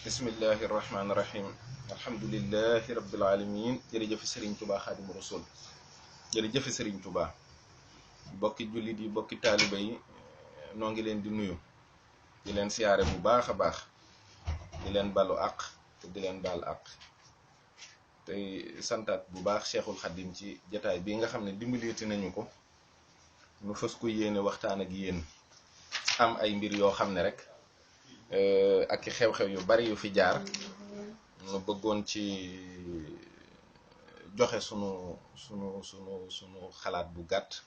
bismillahi irrahmani irrahim alhamdulilahi rabbil alamin jërëjëfe sëriñ Tuubaa Xaadimu Rasuul jërëjëfe sëriñ Tuubaa bokki jullit yi bokki taaliba yi noo ngi leen di nuyu di leen siyaare bu baax a baax di leen balu àq te di leen baal àq tey santaat bu baax Cheikhul Xadim ci jataay bii nga xam ne dimbaleeti nañu ko nu fas ko yéene waxtaan ak yéen am ay mbir yoo xam ne rek ak i xew-xew yu bari yu fi jaar nu bëggoon ci joxe sunu xalaat bu gàtt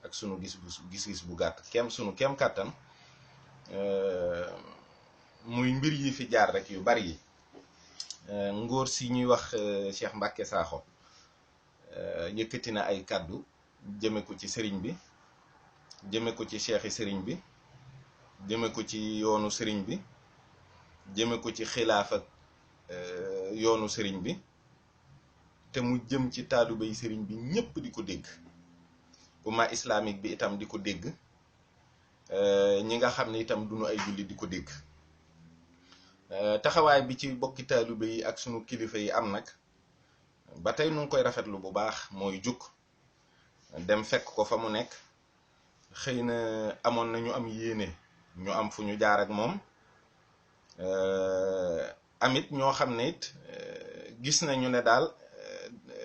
ak sunu gis-gis bu gàtt sunu kem kàttan muy mbir yi fi jaar rek yu bari yi ngóor si ñuy wax Cheikh Mbacke Sakho yëkkati na ay kàddu jëme ko ci sëriñ bi jëme ko ci cheikh yi sëriñ bi jëme ko ci yoonu sëriñ bi jëme ko ci xilaaf ak yoonu sëriñ bi te mu jëm ci taalibe yi sëriñ bi ñépp di ko dégg umma islamique bi itam di ko dégg ñi nga xam ne itam duñu ay julli di ko dégg taxawaay bi ci bokki taalibe yi ak sunu kilifa yi am nag ba tey nu ngi koy rafetlu bu baax mooy jug dem fekk ko fa mu nekk xëy na amoon na ñu am yéene ñu am fu ñu jaar ak moom amit ñoo xam ne it gis nañu ne daal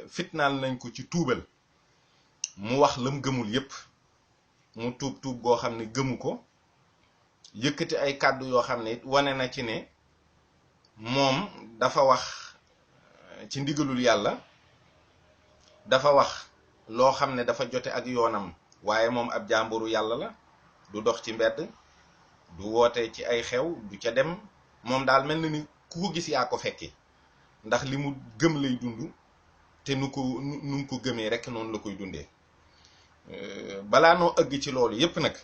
fitnaal nañ ko ci tuubal mu wax lam gëmul yépp mu tuub goo xam ne gëmu ko yëkkati ay kàddu yoo xam ne it wane na ci ne moom dafa wax ci ndigalul yàlla dafa wax loo xam ne dafa jote ak yoonam waaye moom ab jàmburu yàlla la du dox ci mbedd du woote ci ay xew du ca dem moom daal mel na ni ku ko gis yaa ko fekki ndax li mu gëm lay dund te nu ko gëmee rek noonu la koy dundee balaa noo ëgg ci loolu yépp nag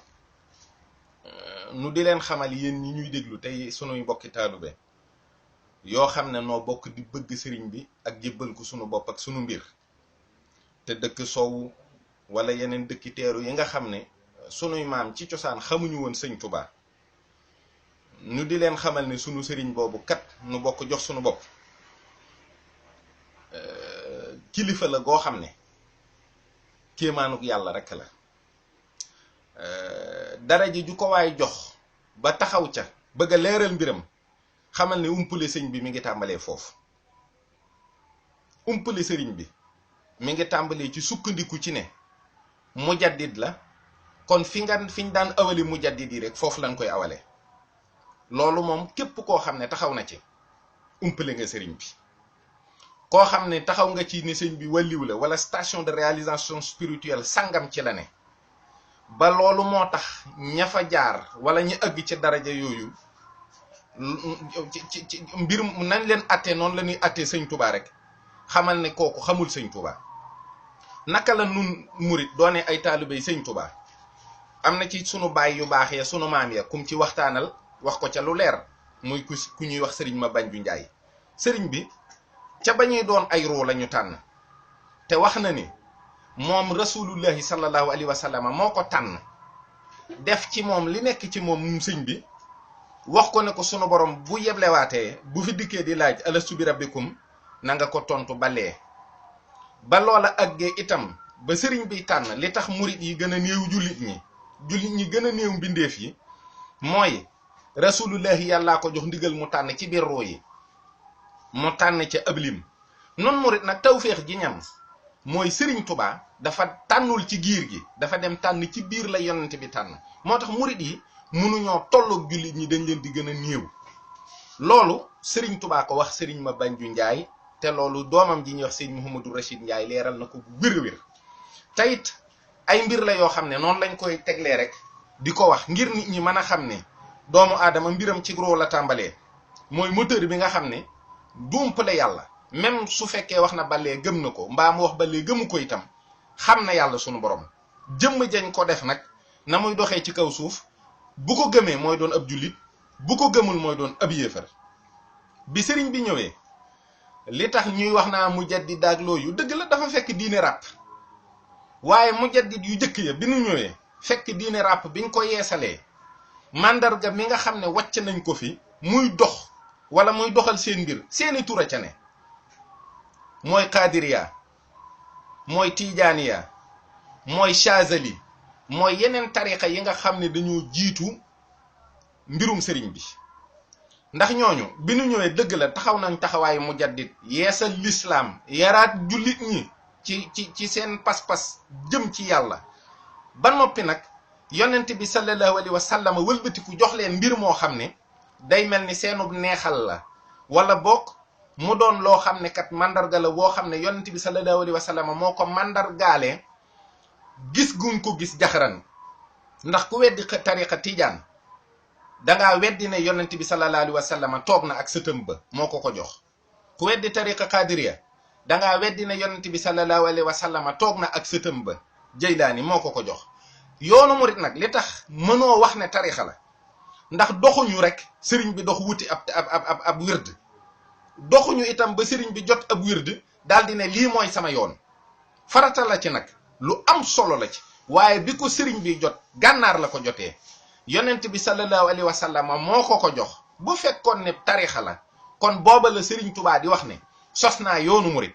nu di leen xamal yéen ñi ñuy déglu tey sunuy mbokki taalube yoo xam ne noo bokk di bëgg sëriñ bi ak jébbal ko sunu bopp ak sunu mbir te dëkk sow wala yeneen dëkki teeru yi nga xam ne sunuy maam ci cosaan xamuñu woon sëñ Tuubaa nu di leen xamal ne sunu sëriñ boobu kat nu bokk jox sunu bopp kilifa la goo xam ne kéemaanuk yàlla rekk la daraja ju ko waay jox ba taxaw ca bëgg a leeral mbiram xamal ne umpale sëñ bi mi ngi tàmbalee foofu umpale sëriñ bi mi ngi tàmbalee ci sukkandiku ci ne mujaddid la kon fiñ daan awale mujaddid yi rek foofu lañ koy awale loolu moom képp koo xam ne taxaw na ci umpale nga sëriñ bi koo xam ne taxaw nga ci ne sëñ bi wàlliw la wala station de réalisation spirituelle sangam ci la ne ba loolu moo tax ña fa jaar wala ñu ëgg ci daraja yooyu ci mbir nañ leen attee noonu la ñuy attee sëñ Tuubaa rek xamal ne kooku xamul sëñ Tuubaa naka la nun murit doone ay taalibey sëñ Tuubaa am na ci sunu baay yu baax ya sunu maam ya kum ci waxtaanal wax ko ca lu leer muy ku ñuy wax sëriñ Mabanju Njaay sëriñ bi ca bañuy doon ay ruu la ñu tànn te wax na ni moom rasulullahi sallallahu alayhi wa sallam moo ko tànn def ci moom li nekk ci moom sëñ bi wax ko ne ko sunu borom bu yeblewaatee bu fi dikkee di laaj alastu bi rabbikum na nga ko tontu balee ba loola àggee itam ba sëriñ bi tànn li tax murit yi gën a néew jullit ñi gën a néew mbindeef yi mooy rasulullahi yàllaa ko jox ndigal mu tànn ci biir ruu yi mu tànn ca ab lim noonu murit nag tawféex ji ñam mooy sëriñ Tuubaa dafa tànnul ci giir gi dafa dem tànn ci biir la yonent bi tànn moo tax murit yi mënuñoo tolloog jullit ñi dañ leen di gën a néew loolu sëriñ Tuubaa ko wax sëriñ Mabanju Njaay te loolu doomam ji ñuy wax sëriñ Mouhamadou Rachid Njaay leeral na ko bu wér-wér te it ay mbir la yoo xam ne noonu lañ koy teglee rek di ko wax ngir nit ñi mën a xam ne doomu aadama mbiram ci roo la tàmbalee mooy moteur bi nga xam ne dumpale yàlla même su fekkee wax na balee gëm na ko mbaa mu wax balee gëmu ko itam xam na yàlla sunu borom jëmm jañ ko def nag na muy doxee ci kaw suuf bu ko gëmee mooy doon ab jullit bu ko gëmul mooy doon ab yéefar bi sëriñ bi ñëwee li tax ñuy wax naa mujaddid daag looyu dëgg la dafa fekk diine ràpp waaye mujaddid yu jëkk ya bi nu ñëwee fekk diine ràpp biñ ko yeesalee mandarga mi nga xam ne wàcc nañ ko fi muy dox wala muy doxal seen mbir seeni tura ca ne mooy qadiriya mooy tijaaniya mooy chazali mooy yeneen tariqa yi nga xam ne dañoo jiitu mbirum sëriñ bi ndax ñooñu bi ñu ñëwee dëgg la taxaw nañ taxawaayu mujaddid yeesal lislaam yaraat jullit ñi ci seen pas-pas jëm ci yàlla ba noppi nag yonent bi sallallahu alayhi wa sallam wëlbatiku jox leen mbir moo xam ne day mel ni seenub neexal la wala bokk mu doon loo xam ne kat mandarga la boo xam ne yonent bi sallallahu alayhi wa sallam moo ko mandargaale gis guñ ko gis jaxaran ndax ku weddi tariqa tijaan dangaa weddi ne yonent bi sallallahu alayhi wa sallam toog na ak sëtëm ba moo ko jox ku weddi tariqa qadiriya dangaa weddi ne yonent bi sallallahu alayhi wa sallam toog na ak sëtëm ba jaylaani moo ko jox yoonu murit nag li tax mënoo wax ne tarixa la ndax doxuñu rek sëriñ bi dox wuti ab wird doxuñu itam ba sëriñ bi jot ab wird daal di ne lii mooy sama yoon farata la ci nag lu am solo la ci waaye bi ko sëriñ bi jot gànnaar la ko jotee yonent bi sallallahu alayhi wa sallam moo ko jox bu fekkoon ne tarixa la kon booba la sëriñ Tuubaa di wax ne sos naa yoonu murit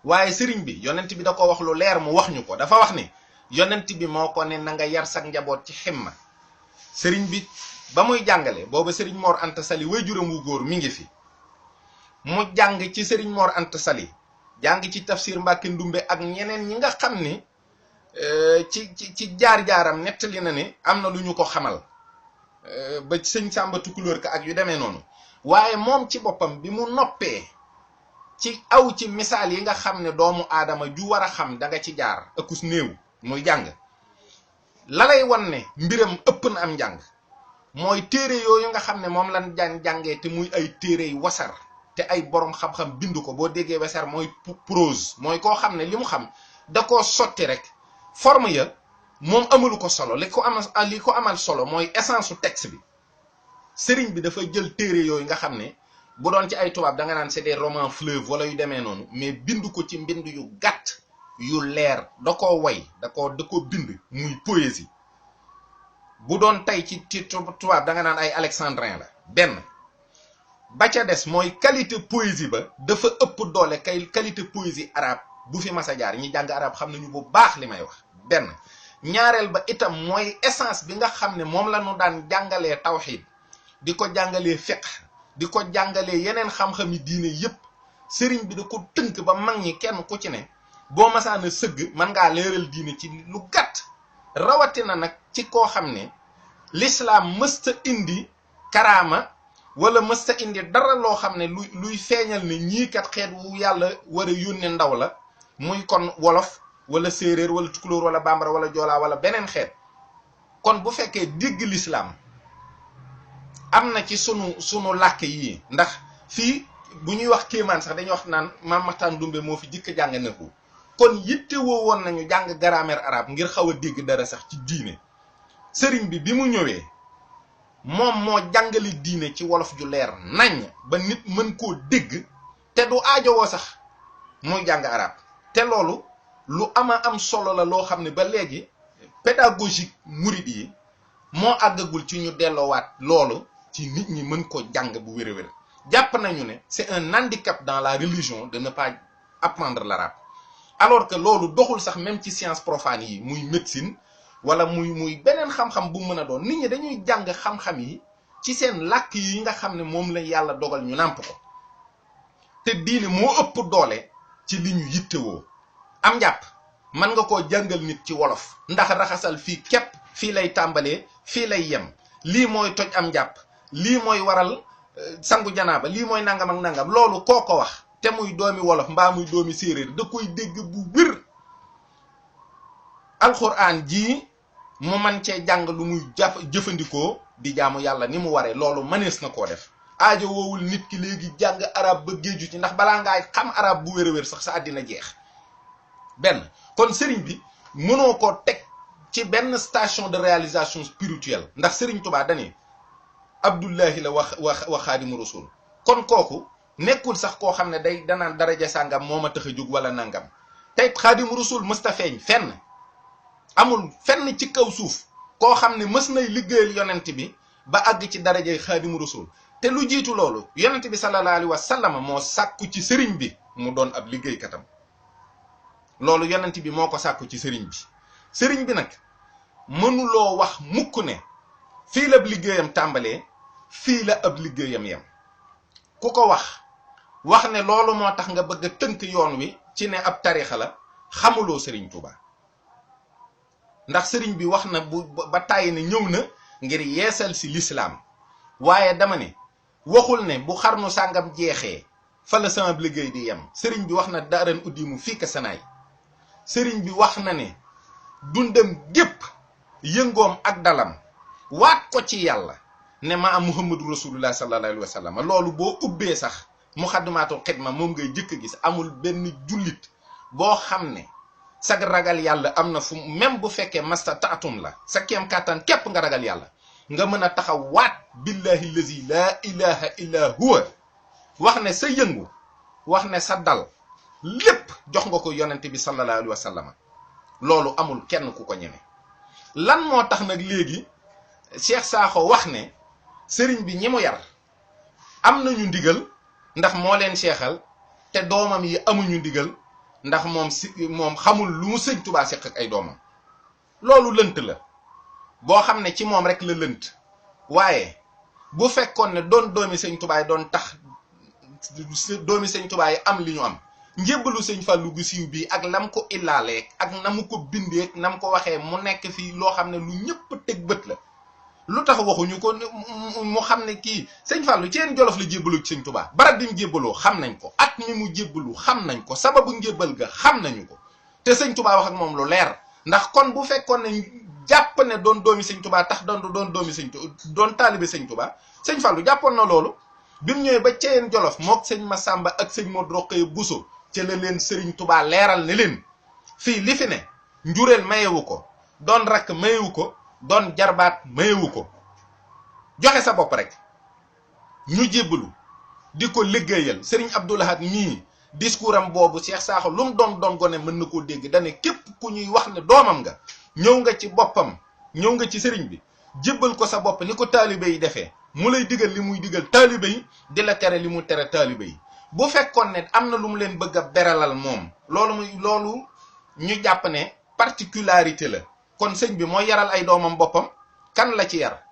waaye sëriñ bi yonent bi da ko wax lu leer mu wax ñu ko dafa wax ne yonent bi moo ko ne na nga yar sak njaboot ci ximma sëriñ bi ba muy jàngale booba sëriñ Mor Anta Sali waajuram wu góor mi ngi fi mu jàng ci sëriñ Mor Anta Sali jàng ci tafsir Mbàkke Ndumbe ak ñeneen ñi nga xam ni ci jaar-jaaram nettali na ne am na lu ñu ko xamal ba sëñ Sàmba Tukulóor ka ak yu demee noonu waaye moom ci boppam bi mu noppee ci aw ci misaal yi nga xam ne doomu aadama ju war a xam da nga ci jaar ëkkus néew muy jàng la lay wan ne mbiram ëpp na am njàng mooy téere yooyu nga xam ne moom lan jàngee te muy ay téere yu wasar te ay borom xam-xam bind ko boo déggee wasar mooy prose mooy koo xam ne li mu xam da koo sotti rek forme ya moom amalu ko solo li ko amal solo mooy essence su texte bi sëriñ bi dafa jël téere yooyu nga xam ne bu doon ci ay tubaab da nga naan c'est des romans fleuves wala yu demee noonu mais bind ko ci mbind yu gàtt yu leer da koo way da ko bind muy poésie bu doon tey ci tubaab da nga naan ay alexandrin la benn ba ca des mooy qualité poésie ba dafa ëpp doole qualité poésie arabe bu fi mas a jaar ñi jàng arabe xam nañu bu baax li may wax benn ñaareel ba itam mooy essence bi nga xam ne moom la ñu daan jàngalee tawxiid di ko jàngalee fiqh di ko jàngalee yeneen xam-xami diine yépp sëriñ bi da ko tënk ba mag ñi kenn ku ci ne boo masaana sëgg mën ngaa leeral diine ci lu gàtt rawatina nag ci koo xam ne l'islam mësta indi karaama wala mësta indi dara loo xam ne luy feeñal ne ñii kat xeet wu yàlla war a yónne ndaw la muy kon wolof wala séeréer wala tukulóor wala bambara wala joolaa wala beneen xeet kon bu fekkee dégg l'islam am na ci sunu làkk yii ndax fii bu ñuy wax kéemaan sax dañuy wax naan Maam Maxtaar Ndumbe moo fi jëkk jàng naxu kon yitte woo woon nañu jàng grammaire arabe ngir xaw a dégg dara sax ci diine sëriñ bi mu ñëwee moom moo jàngale diine ci wolof ju leer nañ ba nit mën koo dégg te du aajowoo sax muy jàng arabe te loolu lu am solo la loo xam ne ba léegi pédagogique murid yi moo àggagul ci ñu delloowaat loolu ci nit ñi mën ko jàng bu wér a wér jàpp nañu ne c'est un handicap dans la religion de ne pas apprendre l'arabe alors que loolu doxul sax même ci science profane yi muy médecine wala muy beneen xam-xam bu mën a doon nit ñi dañuy jàng xam-xam yi ci seen làkk yi nga xam ne moom la yàlla dogal ñu nàmp ko te diine moo ëpp doole ci li ñu yittewoo am njàpp mën nga koo jàngal nit ci wolof ndax raxasal fii képp fii lay tàmbalee fii lay yem lii mooy toj am njàpp lii mooy waral sangu janaaba lii mooy nangam ak nangam loolu koo ko wax te muy doomi wolof mbaa muy doomi séeréer da koy dégg bu wér alxuraan jii mu man cee jàng lu muy jëfandikoo di jaamu yàlla ni mu waree loolu mënees na koo def aajo woowul nit ki léegi jàng arab ba géeju ci ndax balaa ngaa xam arab bu wér a wér sax sa àddina jeex benn kon sëriñ bi mënoo koo teg ci benn station de réalisation spirituelle ndax sëriñ Tuubaa dani Abdullahi la wax Xaadimu Rasuul kon kooku nekkul sax koo xam ne danaan daraja sàngam moo ma tax a jóg wala nangam tey Xaadimu Rasuul mësta feeñ fenn amul fenn ci kaw suuf koo xam ne mës nay liggéeyal yonent bi ba àgg ci darajay Xaadimu Rasuul te lu jiitu loolu yonent bi sallallahu alayhi wa sallam moo sàkku ci sëriñ bi mu doon ab liggéeykatam loolu yonent bi moo ko sàkku ci sëriñ bi nag mënuloo wax mukk ne fii la ab liggéeyam tàmbalee fii la ab liggéeyam yem ku ko wax ne loolu moo tax nga bëgg a tënk yoon wi ci ne ab tarixa la xamuloo sëriñ Tuuba ndax sëriñ bi wax na ba tàyyi ne ñëw na ngir yeesal si lislaam waaye dama ne waxul ne bu xarnu sàngam jeexee fa la sama liggéey di yem sëriñ bi wax na daaran uddimu fii ka sanaay sëriñ bi wax na ne dundam gépp yëngoom ak dalam waat ko ci yàlla ne ma am muhammadu rasulullah sallallahu alayhi wa sallam loolu boo ubbee sax muxaddamaatul xidma moom ngay jëkk gis amul benn jullit boo xam ne sag ragal yàlla am na fu même bu fekkee masta taatum la sa kéem kàttan képp nga ragal yàlla nga mën a taxaw waat billahi lazi laa ilaha illa huwa wax ne sa yëngu wax ne sa dal lépp jox nga ko yonente bi sallallahu alayhi wa sallam loolu amul kenn ku ko ñeme lan moo tax nag léegi Cheikh Sakho wax ne sëriñ bi ñi mu yar am nañu ndigal ndax moo leen seexal te doomam yi amuñu ndigal ndax moom xamul lu mu sëñ Tuubaa seq ak ay doomam loolu lënt la boo xam ne ci moom rek la lënt waaye bu fekkoon ne doon doomi sëñ Tuubaa yi doon tax doomi sëñ Tuubaa yi am li ñu am njébbalu sëñ Fàllu gu siiw bii ak lam ko illaaleeg ak na mu ko bindeeg na mu ko waxee mu nekk fii loo xam ne lu ñëpp teg bët la lu tax waxuñu ko mu xam ne kii sëñ Fàllu ci yeen Jolof la jébbalu ci sëñ Tuubaa barab bi mu jébbaloo xam nañ ko at mi mu jébbalu xam nañ ko sababu njébbal ga xam nañu ko te sëñ Tuubaa wax ak moom lu leer ndax kon bu fekkoon ne jàpp ne doon doomi sëñ Tuubaa tax doon doomi sëñ doon taalibe sëñ Tuubaa sëñ Fàllu jàppoon na loolu bi mu ñëwee ba ca yeen Jolof mook sëñ Masamba ak sëñ Modou Rokhaya Bousso ca la leen sëriñ Tuubaa leeral ne leen fii li fi ne njureel mayewu ko doon rakk mayewu ko doon jarbaat mayewu ko joxe sa bopp rek ñu jébbalu di ko liggéeyal sëriñ Abdou Lahad mii discours am boobu Cheikh Sakho lu mu doon gone mën na koo dégg dane képp ku ñuy wax ne doomam nga ñëw nga ci boppam ñëw nga ci sëriñ bi jébbal ko sa bopp ni ko taalibe yi defee mu lay digal li muy digal taalibe yi di la tere li mu tere taalibe yi bu fekkoon ne am na lu mu leen bëgg a beralal moom loolu ñu jàpp ne particularité la kon sëñ bi mooy yaral ay doomam boppam kan la ci yar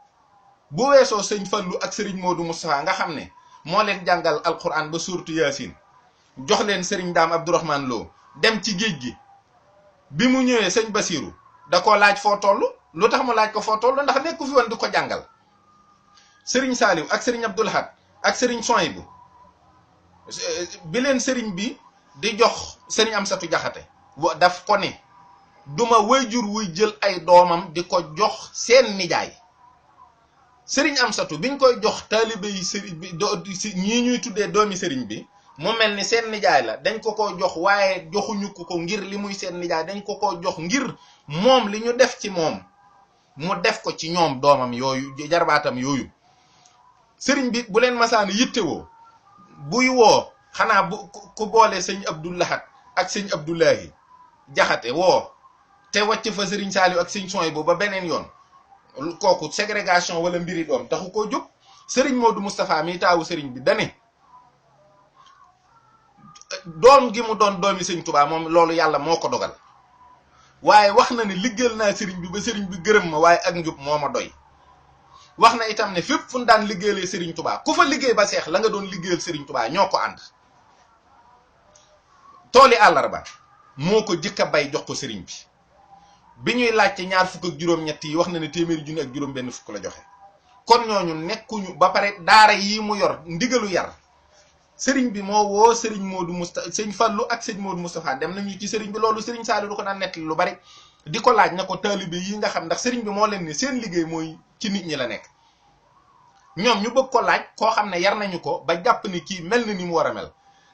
bu weesoo sëñ Fallu ak sëriñ Modou Moustapha nga xam ne moo leen jàngal alquran ba suurtu Yaasin jox leen sëriñ Daam Abdourahman Lo dem ci géej gi bi mu ñëwee sëñ Basiru da ko laaj foo toll lu tax mu laaj ko foo toll ndax nekku fi woon di ko jàngal sëriñ Saaliw ak sëriñ Abdou Lahad ak sëriñ Sohaybu bi leen sëriñ bi di jox sëriñ Amsatu Jaxate daf ko ne duma wayjur wuy jël ay doomam di ko jox seen nijaay sëriñ Amsatu biñ koy jox taalibe yi sëriñ bi ñii ñuy tuddee doomi sëriñ bi mu mel ni seen nijaay la dañ ko jox waaye joxuñu ko ngir li muy seen nijaay dañ ko jox ngir moom li ñu def ci moom mu def ko ci ñoom doomam yooyu jarbaatam yooyu sëriñ bi bu leen masaan yittewoo buy woo xanaa ku boole sëñ Abdou Lahad ak sëñ Abdoulahi Jaxate woo te wàcc fa sëriñ Saaliw ak sëñ Sohaybu ba beneen yoon kooku ségrégation wala mbiri doom taxu koo jóg sëriñ Modou Moustapha mi taawu sëriñ bi dane doom gi mu doon doomi sëñ Tuubaa moom loolu yàlla moo ko dogal waaye wax na ne liggéeyal naa sëriñ bi ba sëriñ bi gërëm ma waaye ak njub moo ma doy wax na itam ne fépp fu ñu daan liggéeyalee sëriñ Tuubaa ku fa liggéey ba seex la nga doon liggéeyal sëriñ Tuubaa ñoo ko ànd tooli àllarba moo ko jëkk a bay jox ko sëriñ bi ñuy laajte ñaar fukk ak juróom-ñett yi wax na ne téeméeri junni ak juróom benn fukk la joxe kon ñooñu nekkuñu ba pare daara yi mu yor ndigalu yar sëriñ bi moo woo sëriñ Modou Moustapha sëñ Fallu ak sëñ Modou Moustapha dem nañu ci sëriñ bi loolu sëriñ Saliou du ko daan nettali lu bari di ko laaj na ko taalibe yi nga xam ndax sëriñ bi moo leen ne seen liggéey mooy ci nit ñi la nekk ñoom ñu bëgg ko laaj koo xam ne yar nañu ko ba jàpp ni kii mel na ni mu war a mel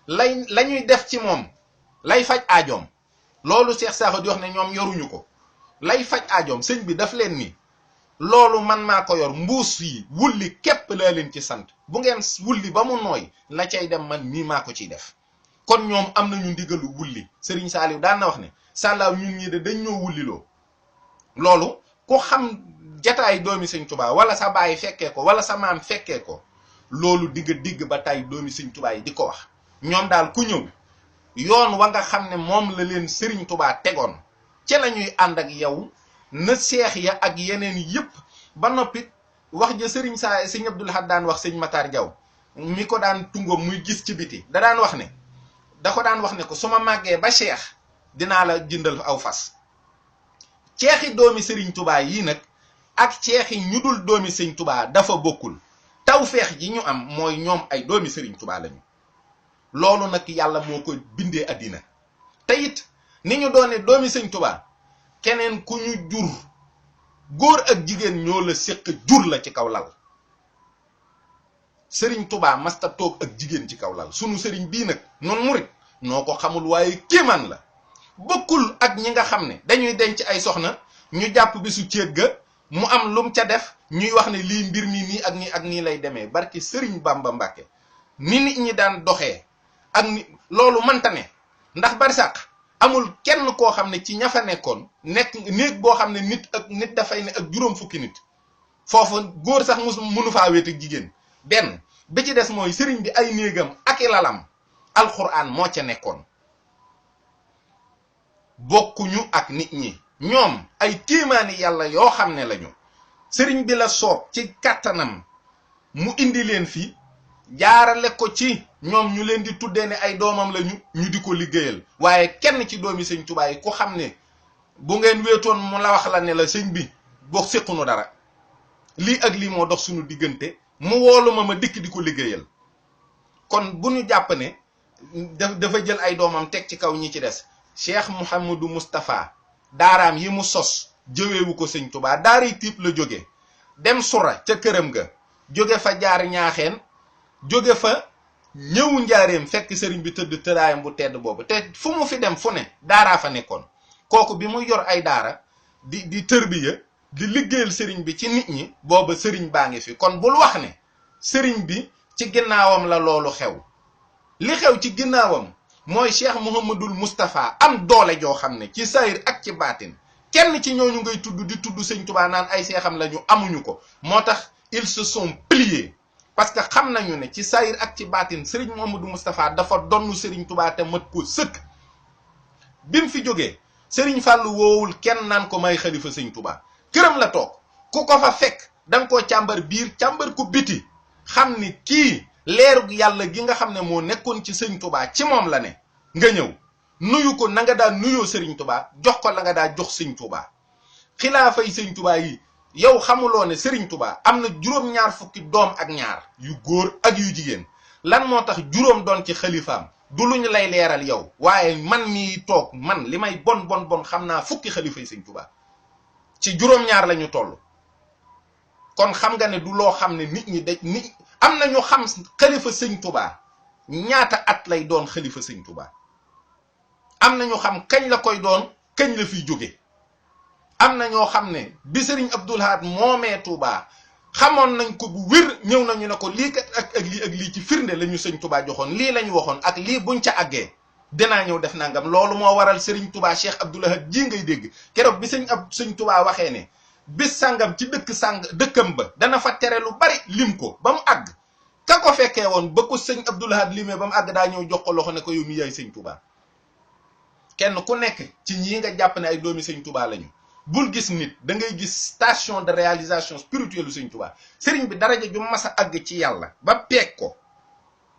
la ñuy def ci moom lay faj aajoom loolu Cheikh Sakho di wax ne ñoom yoruñu ko lay faj aajoom sëñ bi daf leen ni loolu man maa ko yor mbuus yi wulli képp laa leen ci sant bu ngeen wulli ba mu nooy la cay dem man mii maa ko ciy def kon ñoom am nañu ndigalu wulli Serigne Saliou daan na wax ne sàllaaw ñun ñi de dañ ñoo wulliloo loolu ku xam jataay doomi Sëñ Tuubaa wala sa baay fekkee ko wala sa maam fekkee ko loolu digg ba tey doomi sëñ Tuubaa yi di ko wax. ñoom daal ku ñëw yoon wa nga xam ne moom la leen sëriñ Tuubaa tegoon ci la ñuy ànd ak yow na seex ya ak yeneen yëpp ba noppi wax ja sëñ Abdul Ahad daan wax sëñ Matar Jaw mi ko daan tungoom muy gis ci biti da daan wax ne da ko daan wax ne ko su ma màggee ba cheikh dinaa la jëndal aw fas. ceexi doomi sëriñ Tuubaa yi nag ak ceexi ñu dul doomi sëñ Tuubaa dafa bokkul. tawfeex ji ñu am mooy ñoom ay doomi sëriñ Tuubaa lañu. loolu nag yàlla moo ko bindee àddina te it ni ñu doone doomi sëñ Tuubaa keneen ku ñu jur góor ak jigéen ñoo la séq jur la ci kaw lal. sëriñ Tuubaa masta toog ak jigéen ci kaw lal sunu sëriñ bii nag noonu murit noo ko xamul waaye kéemaan la. bokkul ak ñi nga xam ne dañuy denc ay soxna ñu jàpp bisu céet ga mu am lum ca def ñuy wax ne lii mbir mi nii ak nii lay demee barki sëriñ Bamba Mbàkke ni nit ñi daan doxee ak ni loolu mënta ne ndax barsàq amul kenn koo xam ne ci ña fa nekkoon nekk néeg boo xam ne nit dafay ne ak juróom fukki nit foofu góor sax mënu faa wéet ak jigéen. benn bi ci des mooy sëriñ bi ay néegam ak i lalam alxuraan moo ca nekkoon. bokkuñu ak nit ñi ñoom ay kéemaani yàlla yoo xam ne lañu sëriñ bi la soob ci kàttanam mu indi leen fi jaarale ko ci ñoom ñu leen di tuddee ne ay doomam lañu ñu di ko liggéeyal waaye kenn ci doomi sëñ Tuubaa yi ku xam ne bu ngeen wéetoon mu la wax la ne la sëñ bi boo séqunu dara lii ak lii moo dox suñu diggante mu woolu ma dikk di ko liggéeyal. kon bu ñu jàpp ne dafa jël ay doomam teg ci kaw ñi ci des. Cheikh Mouhamadou Moustapha daaraam yi mu sos jëweewu ko sëñ Tuubaa daaray tiib la jóge dem sura ca këram ga jóge fa jaar ñaaxeen jóge fa ñëw njaareem fekk sëriñ bi tëdd tëraayam bu tedd boobu te fu mu fi dem fu ne daaraa fa nekkoon. kooku bi mu yor ay daara di tërbiya di liggéeyal sëriñ bi ci nit ñi booba sëriñ baa ngi fi kon bul wax ne sëriñ bi ci ginnaawam la loolu xew. li xew ci ginnaawam mooy Cheikh Mouhamadul Moustapha am doole joo xam ne ci sayir ak ci baatin kenn ci ñooñu ngay tudd di tudd sëñ Tuubaa naan ay seexam lañu amuñu ko. moo tax ils se sont pliés parce que xam nañu ne ci sayir ak ci baatin Serigne Mouhamadou Moustapha dafa donnu Serigne Touba te mat ko sëkk. bi mu fi jógee Serigne Fallou woowul kenn naan ko may xalifa sëñ Touba këram la toog ku ko fa fekk da nga koo càmbar biir càmbar ko biti xam ni kii leerug yàlla gi nga xam ne moo nekkoon ci sëñ Touba ci moom la ne nga ñëw nuyu ko na nga daa nuyoo Serigne Touba jox ko la nga daa jox sëñ Touba. xilaafay sëñ Touba yi yow xamuloo ne Serigne Touba am na juróom-ñaar fukki doom ak ñaar yu góor ak yu jigéen lan moo tax juróom doon ci xalifaam du lu ñu lay leeral yow waaye man mii toog man li may bon xam naa fukki xalifay sëñ Touba ci juróom-ñaar la ñu toll. kon xam nga ne du loo xam ne nit ñi nit am na ñu xam xalifa sëñ Touba ñaata at lay doon xalifa sëñ Touba am na ñu xam kañ la koy doon kañ la fiy jóge am na ñoo xam ne bi Serigne Abdoul Ahad moomee Touba xamoon nañ ko bu wér ñëw nañu ne ko lii kat ak lii ci firnde la ñu sëñ Touba joxoon lii la ñu waxoon ak lii buñ ca àggee dinaa ñëw def nangam loolu moo waral Serigne Touba Cheikh Abdoul Ahad ji ngay dégg keroog bi sëñ Touba waxee ne bis sàngam ci dëkkam ba dana fa tere lu bari lim ko ba mu àgg ka ko fekkee woon ba ko sëñ Abdoul Ahad limee ba mu àgg daa ñëw jox ko loxo ne ko yow mi yaay sëñ Touba. kenn ku nekk ci ñii nga jàpp ne ay doomi sëñ Touba lañu bul gis nit da ngay gis station de réalisation spirituelle lu sëñ Touba sëriñ bi daraja ju mas a àgg ci yàlla ba peeg ko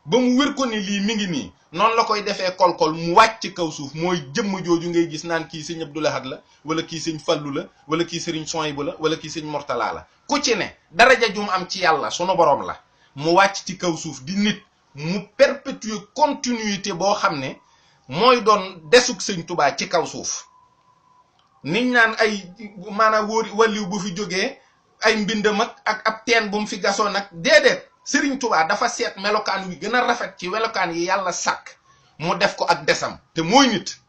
ba mu wér ko ni lii mi ngi nii noonu la koy defee kolkol mu wàcc ci kaw suuf mooy jëmm jooju ngay gis naan kii sëñ Abdoul Ahad la wala kii sëñ Fallu la wala kii sëriñ Soyibu la wala kii sëñ Mortala la ku ci ne daraja ju mu am ci yàlla sunu borom la mu wàcc ci kaw suuf di nit mu perpétuer continuité boo xam ne mooy doon desug sëñ Touba ci kaw suuf. niñ naan ay maanaam wàlliw bu fi jógee ay mbindam ak ab teen bu mu fi gasoon nag déedéet Serigne Touba dafa seet melokaan wi gën a rafet ci melokaan yi yàlla sàkk mu def ko ak desam te mooy nit.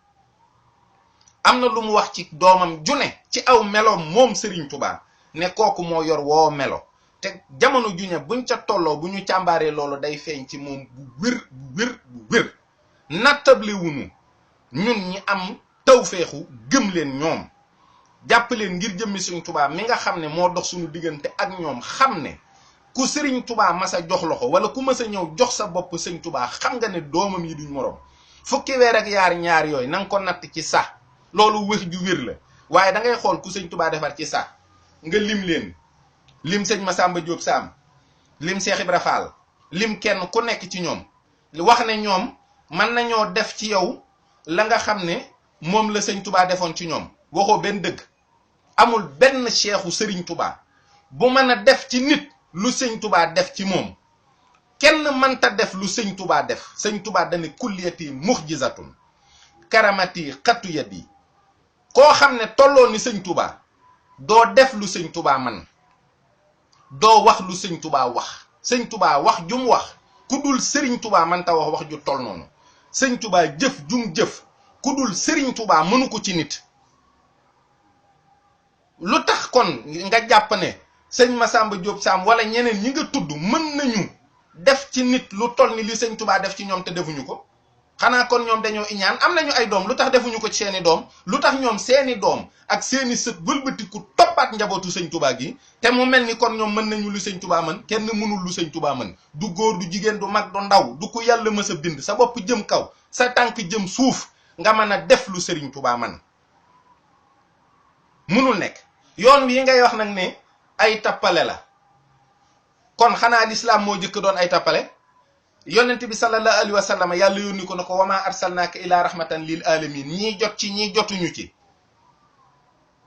am na lu mu wax ci doomam june ci aw meloom moom Serigne Touba ne kooku moo yor woo melo te jamono juñe buñ ca tolloo bu ñu càmbaaree loolu day feeñ ci moom bu wér nattable wunu ñun ñi am tawfeexu gëm leen ñoom jàpp leen ngir jëmmi Sëriñ Tuubaa mi nga xam ne moo dox suñu diggante ak ñoom xam ne ku sëriñ Touba masa jox loxo wala ku masa ñëw jox sa bopp sëñ Touba xam nga ne doomam yi duñ moroom fukki weer ak ñaar yooyu na nga ko natt ci sax loolu wér ju wér la waaye da ngay xool ku sëñ Touba defar ci sax nga lim leen lim sëñ Massamba Diop Sam lim Cheikh Ibra Fall lim kenn ku nekk ci ñoom wax ne ñoom mën nañoo def ci yow la nga xam ne moom la sëñ Touba defoon ci ñoom waxoo benn dëgg amul benn cheikhu sëriñ Touba bu mën a def ci nit lu sëñ Touba def ci moom kenn mënta def lu sëñ Touba def sëñ Touba dane kulliyati muxjizatun karamati xattu yadi koo xam ne tolloo ni sëñ Touba doo def lu sëñ Touba man doo wax lu sëñ Touba wax sëñ Touba wax jum wax ku dul sëriñ Touba mënta wax ju toll noonu sëñ Touba jëf jum jëf ku dul sëriñ Touba mënu ko ci nit lu tax kon nga jàpp ne sëñ Massamba Diop Sam wala ñeneen ñi nga tudd mën nañu def ci nit lu toll ni li sëñ Touba def ci ñoom te defuñu ko xanaa kon ñoom dañoo iñaan am nañu ay doom lu tax defuñu ko ci seeni doom lu tax ñoom seeni doom ak seeni sët wëlbatiku toppaat njabootu sëñ Touba gi te mu mel ni kon ñoom mën nañu lu sëñ Touba mën kenn mënul lu sëñ Touba mën du góor du jigéen du mag du ndaw du ko yàlla mës a bind sa bopp jëm kaw sa tànk jëm suuf nga mën a def lu sëriñ Touba man mënul nekk yoon wi ngay wax nag ne ay tappale la kon xanaa lislaam moo jëkk doon ay tappale yonent bi sallallahu alayhi wa sallam yàlla yónni ko na ko wama arsalnaaka ila rahmatan lil alamin ñii jot ci ñii jotuñu ci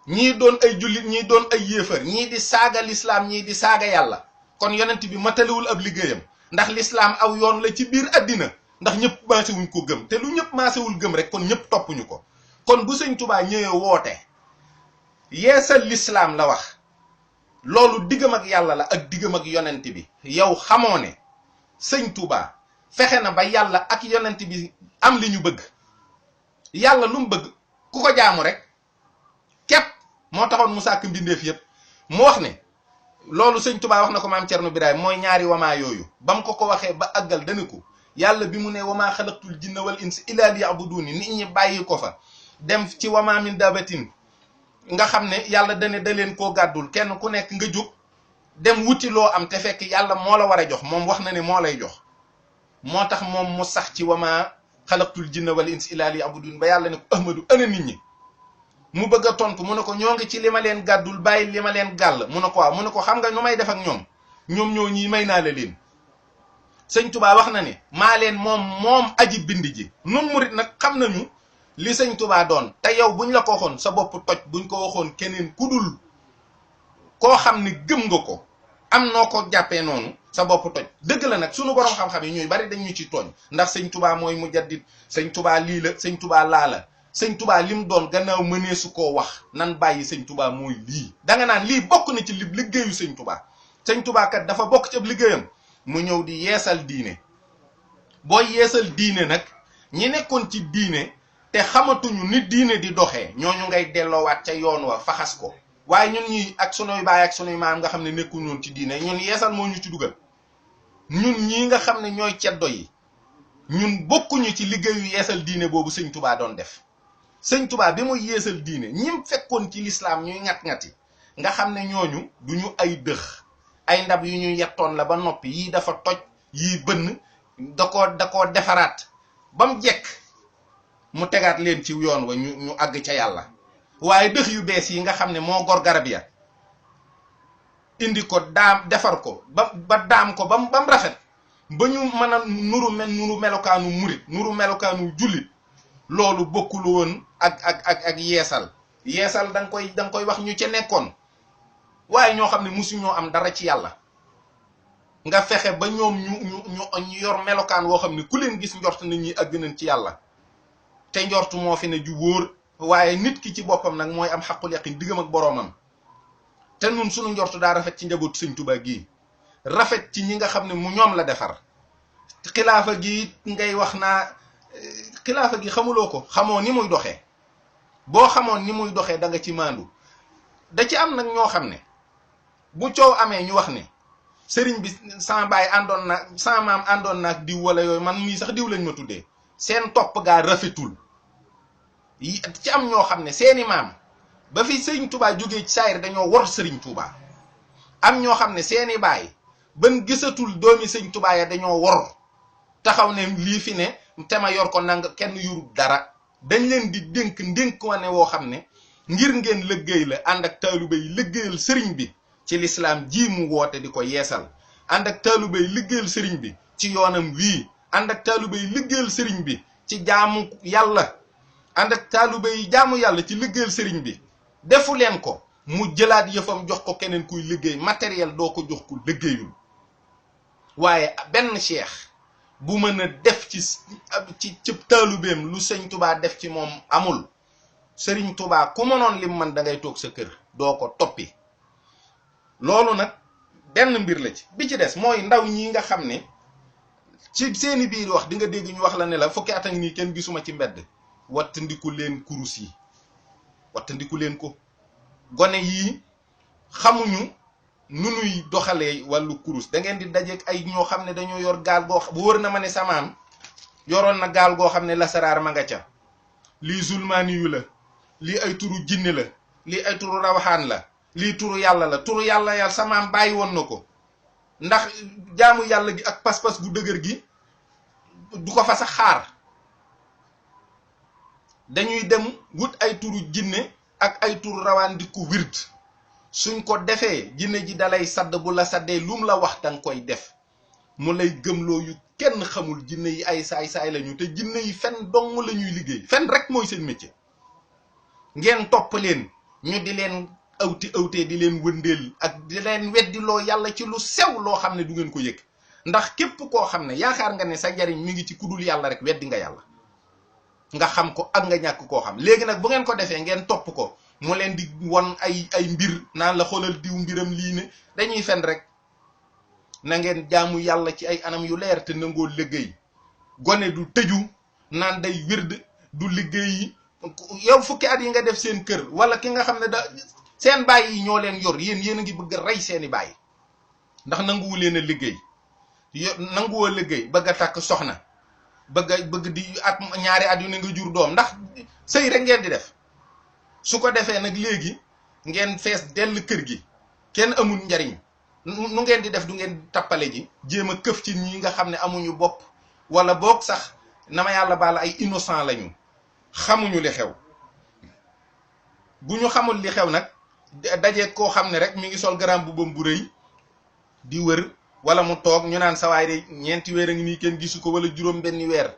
ñii doon ay jullit ñii doon ay yéefar ñii di saaga lislaam ñii di saaga yàlla kon yonent bi matalewul ab liggéeyam ndax lislaam aw yoon la ci biir àddina ndax ñëpp maasewuñ ko gëm te lu ñëpp maasewul gëm rek kon ñëpp toppuñu ko kon bu sëñ Touba ñëwee woote yeesal lislaam la wax loolu diggam ak yàlla la ak diggam ak yonent bi yow xamoo ne sëñ Touba fexe na ba yàlla ak yonent bi am li ñu bëgg yàlla lu mu bëgg ku ko jaamu rek képp moo taxoon mu sàkk mbindeef yépp mu wax ne loolu sëñ Touba wax na ko maam Cerno Birahim mooy ñaari wamaa yooyu ba mu ko waxee ba àggal dana ko yàlla bi mu ne wamaa xalaqtul jinna wal insa illa liya'buduni nit ñi bàyyi ko fa dem ci wamaa min dabatin nga xam ne yàlla dane da leen koo gàddul kenn ku nekk nga jóg dem wuti loo am te fekk yàlla moo la war a jox moom wax na ne moo lay jox moo tax moom mu sax ci wama xalaqtul jinna wal insa illa liya'budun ba yàlla ne ko ahmadu ana nit ñi mu bëgg a tontu mu ne ko ñoo ngi ci li ma leen gàddul bàyyi li ma leen gàll mu ne ko waaw mu ne ko xam nga nu may def ak ñoom ñoo ñii may naa la leen sëñ Touba wax na ne maa leen moom aji bind ji nun murit nag xam nañu li sëñ Touba doon te yow buñ la ko waxoon sa bopp toj buñ ko waxoon keneen ku dul koo xam ne gëm nga ko am noo ko jàppee noonu sa bopp toj dëgg la nag sunu borom xam-xam yi ñuy bari dañ ñu ci tooñ ndax sëñ Touba mooy mujaddid sëñ Touba lii la sëñ Touba laa la sëñ Touba lim doon gannaaw mëneesu koo wax nan bàyyi sëñ Touba mooy lii danga naan lii bokk na ci liggéeyu sëñ Touba sëñ Touba kat dafa bokk ci ab liggéeyam mu ñëw di yeesal diine boo yeesal diine nag ñi nekkoon ci diine te xamatuñu ni diine di doxee ñooñu ngay delloowaat ca yoon wa faxas ko waaye ñun ñi ak sunuy baay ak sunuy maam nga xam ne nekkuñu woon ci diine ñun yeesal moo ñu ci dugal ñun ñii nga xam ne ñooy ceddo yi ñun bokkuñu ci liggéeyu yeesal diine boobu sëñ Touba doon def sëñ Touba bi muy yeesal diine ñim fekkoon ci lislaam ñuy ngat-ngati nga xam ne ñooñu duñu ay dëx ay ndab yu ñu yettoon la ba noppi yii dafa toj yii bënn da koo defaraat ba mu jekk mu tegaat leen ci yoon wa ñu àgg ca yàlla waaye dëx yu bees yi nga xam ne moo gor garab ya indi ko daam defar ko ba daam ko ba mu rafet ba ñu mën a nuru melokaanu murit nuru melokaanu jullit loolu bokkul woon ak yeesal da nga koy wax ñu ca nekkoon waaye ñoo xam ne musuñoo am dara ci yàlla nga fexe ba ñoom ñu yor melokaan woo xam ne ku leen gis njort na ñi àgg nañ ci yàlla te njort moo fi ne ju wóor waaye nit ki ci boppam nag mooy am xaqul yaqin diggam ak boroomam te nun suñu njort daa rafet ci njabootu sëñ Touba gii rafet ci ñi nga xam ne mu ñoom la defar xilaafa gi ngay wax naa xilaafa gi xamuloo ko xamoo ni muy doxee boo xamoon ni muy doxee da nga ci maandu da ci am nag ñoo xam ne bu coow amee ñu wax ne sëriñ bi sama baay àndoon na sama maam àndoon na ak diw wala yooyu man mii sax diw lañ ma tuddee seen topp gaa rafetul ci am ñoo xam ne seeni maam ba fi sëriñ Touba jógee ci saayir dañoo war sëriñ Touba am ñoo xam ne seeni baay ban gisatul doomi sëñ Tuubaa ya dañoo wor taxaw ne lii fi ne te ma yor ko nanga kenn yuru dara. dañ leen di dénk ndénk wane woo xam ne ngir ngeen liggéey la ànd ak taalibe yi liggéeyal sëriñ bi ci lislaam ji mu woote di ko yeesal, ànd ak taalibe yi liggéeyal sëriñ bi ci yoonam wii, ànd ak taalibe yi liggéeyal sëriñ bi ci jaamu yàlla, ànd ak taalibe yi jaamu yàlla ci liggéeyal sëriñ bi. defu leen ko mu jëlaat yëfam jox ko keneen kuy liggéey. matériel doo ko jox ku liggéeyul. waaye benn cheikh bu mën a def ci taalubeem lu sëñ Touba def ci moom amul. sëriñ Touba ku mënoon lim man da ngay toog sa kër doo ko toppi. loolu nag benn mbir la ci. bi ci des mooy ndaw ñi nga xam ne ci seeni biir wax di nga dégg ñu wax la ne la fukki at ak nii kenn gisuma ci mbedd. wattandiku leen kurus yi, wattandiku leen ko. gone yii xamuñu nu nuy doxalee wàllu kurus. da ngeen di dajeeg ay ñoo xam ne dañoo yor gaal goo bu wër na ma ne samaam yoroon na gaal goo xam ne lasaraar ma nga ca. lii zulmaani yu la, lii ay turu jinne la, lii ay turu rawaxaan la, lii turu yàlla la. turu yàlla samaam bàyyi woon na ko ndax jaamu yàlla gi ak pas-pas gu dëgër gi du ko fa sax xaar. dañuy dem wut ay turu jinne ak ay turu rawaan di ko wird. suñ ko defee jinne ji dalay sadd, bu la saddee lum la wax danga koy def. mu lay gëmloo yu kenn xamul. jinne yi ay saay-saay lañu te jinne yi fen dong la ñuy liggéey. fen rek mooy seen métier. ngeen topp leen ñu di leen awtee di leen wëndeel ak di leen weddiloo yàlla ci lu sew loo xam ne du ngeen ko yëg. ndax képp koo xam ne yaakaar nga ne sa njariñ mi ngi ci kudul yàlla rek weddi nga yàlla. nga xam ko ak nga ñàkk koo xam. léegi nag bu ngeen ko defee ngeen topp ko mu leen di won ay mbir naan la xoolal diw mbiram lii ne dañuy fen rek. na ngeen jaamu yàlla ci ay anam yu leer te nangoo liggéey. gone du tëju naan day wird du liggéey. yow fukki at yi nga def seen kër wala ki nga xam ne seen baay yi ñoo leen yor yéen a ngi bëgg a rey seeni baay ndax nanguwu leen a liggéey. nanguwoo liggéey bëgg a takk soxna bëgg di ñaari at yu ne nga jur doom ndax sëy rek ngeen di def. su ko defee nag léegi ngeen fees dell kër gi kenn amul njariñ. nu ngeen di def du ngeen tappale ji jéem a këf ci ñi nga xam ne amuñu bopp wala boog sax na ma yàlla baal ay innocent lañu xamuñu li xew. bu ñu xamul li xew nag daje koo xam ne rek mi ngi sol garam bu bam bu rëy di wër wala mu toog ñu naan sawaay de ñeenti weer a ngi nii kenn gisu ko wala juróom benni weer.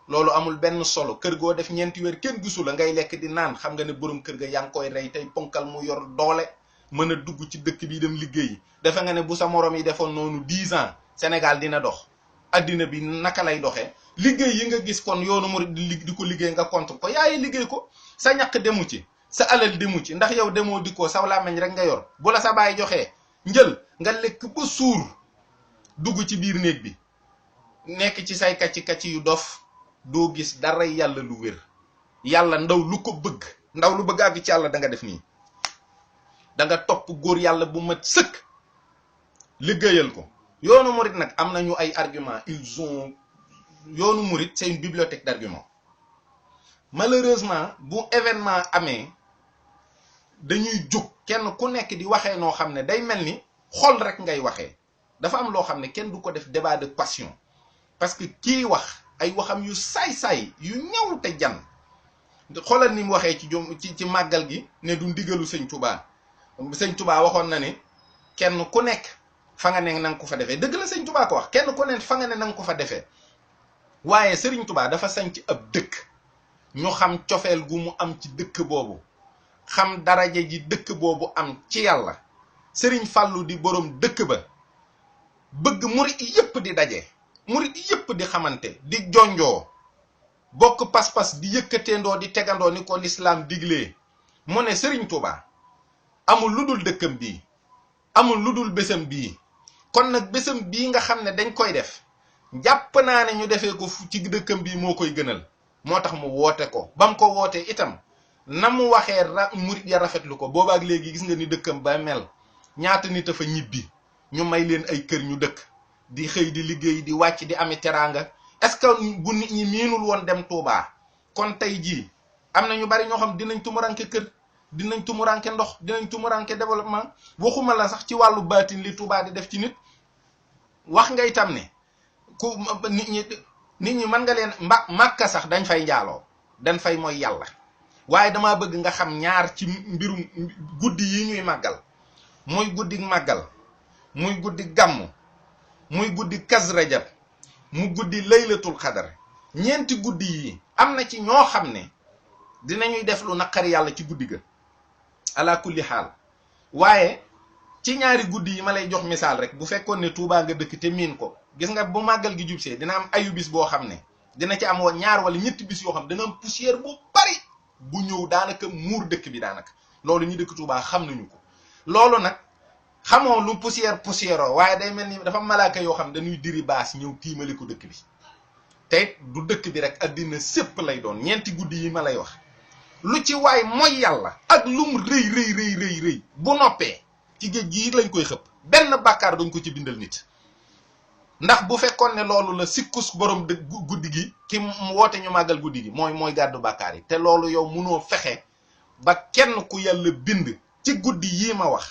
loolu amul benn solo. kër goo def ñeenti weer kenn gisu la ngay lekk di naan xam nga ne borom kër ga yaa ngi koy rey tey ponkal mu yor doole mën a dugg ci dëkk bi dem liggéeyi. defe nga ne bu sa morom yi defoon noonu 10 ans Sénégal dina dox. addina bi naka lay doxee. liggéey yi nga gis kon yoonu murid di ko liggéey nga contre ko yaaye liggéey ko. sa ñàkk demu ci, sa alal demu ci ndax yow demoo dikkoo saw làmmiñ rek nga yor. bu la sa baay joxee njël nga lekk ba suur dugg ci biir néeg bi nekk ci say kacci yu dof. doo gis dara yàlla lu wér. yàlla ndaw lu ko bëgg, ndaw lu bëgg àgg ci yàlla da nga def nii. da nga topp góor yàlla bu mat sëkk liggéeyal ko. yoonu murit nag am nañu ay argument. yoonu murit c'est une bibliothèque d'arguments. malheureusement bu événement amee dañuy jóg kenn ku nekk di waxee noo xam ne day mel ni xol rek ngay waxee. dafa am loo xam ne kenn du ko def débat de passion parce que kii wax ay waxam yu saay-saay yu ñëw te jan. xoolal ni mu waxee ci màggal gi ne du ndigalu sëñ Touba. sëñ Touba waxoon na ne kenn ku nekk fa nga ne na nga ko fa defee. dëgg la sëñ Touba ko wax kenn ku nekk fa nga ne na nga ko fa defee. waaye sëriñ Touba dafa sañc ab dëkk ñu xam cofeel gu mu am ci dëkk boobu, xam daraja ji dëkk boobu am ci yàlla. sëriñ Fàllu di borom dëkk ba bëgg murit yépp di daje, murit yépp di xamante, di jonjoo, bokk pas-pas di yëkkateendoo di tegandoo ni ko lislaam diglee. mu ne sëriñ Touba amul lu dul dëkkam bii, amul lu dul bésam bii. kon nag bésam bii nga xam ne dañ koy def jàpp naa ne ñu defee ko ci dëkkam bii moo koy gënal. moo tax mu woote ko. ba mu ko wootee itam na mu waxee murit ya rafetlu ko. boobaak léegi gis nga ni dëkkam ba mel. ñaata nit a fa ñibbi ñu may leen ay kër ñu dëkk di xëy di liggéey di wàcc di ami teraanga. est-ce que bu nit ñi miinul woon dem Touba kon tey jii am na ñu bari ñoo xam dinañ tumuranke kër, dinañ tumuranke ndox, dinañ tumuranke développement. waxuma la sax ci wàllu baatin li Touba di def ci nit. wax nga itam ne ku nit ñi mën nga leen Màkka sax dañ fay njaaloo dañ fay mooy yàlla. waaye dama bëgg nga xam ñaar ci mbirum guddi yi ñuy màggal muy guddi màggal muy guddi gàmmu muy guddi Kazu Rajab mu guddi laylatul xadar ñeenti guddi yi am na ci ñoo xam ne dinañuy def lu naqari yàlla ci guddi ga ala kulli xaal. waaye ci ñaari guddi yi ma lay jox misaal rek bu fekkoon ne Tuubaa nga dëkk te miin ko gis nga bu màggal gi jubsee dina am ayu bis boo xam ne dina ci am ñaar wala ñetti bis yoo xam dina am poussière bu bari bu ñëw daanaka muur dëkk bi daanaka loolu ñu dëkk Tuubaa xam nañu ko. loolu nag xamoo lu poussière waaye day mel ni dafa malaaka yoo xam dañuy diri baas ñëw tiimali ko dëkk bi te du dëkk bi rek addina sépp lay doon ñeenti guddi yi ma lay wax. lu ci waay mooy yàlla ak lum rëy bu noppee ci géej gi lañ koy xëpp benn bàkkaar duñ ko ci bindal nit. ndax bu fekkoon ne loolu la sikkus borom guddi gi ki mu woote ñu màggal guddi gi mooy gàddu bàkkaar yi te loolu yow munoo fexe ba kenn ku yàlla bind ci guddi yii ma wax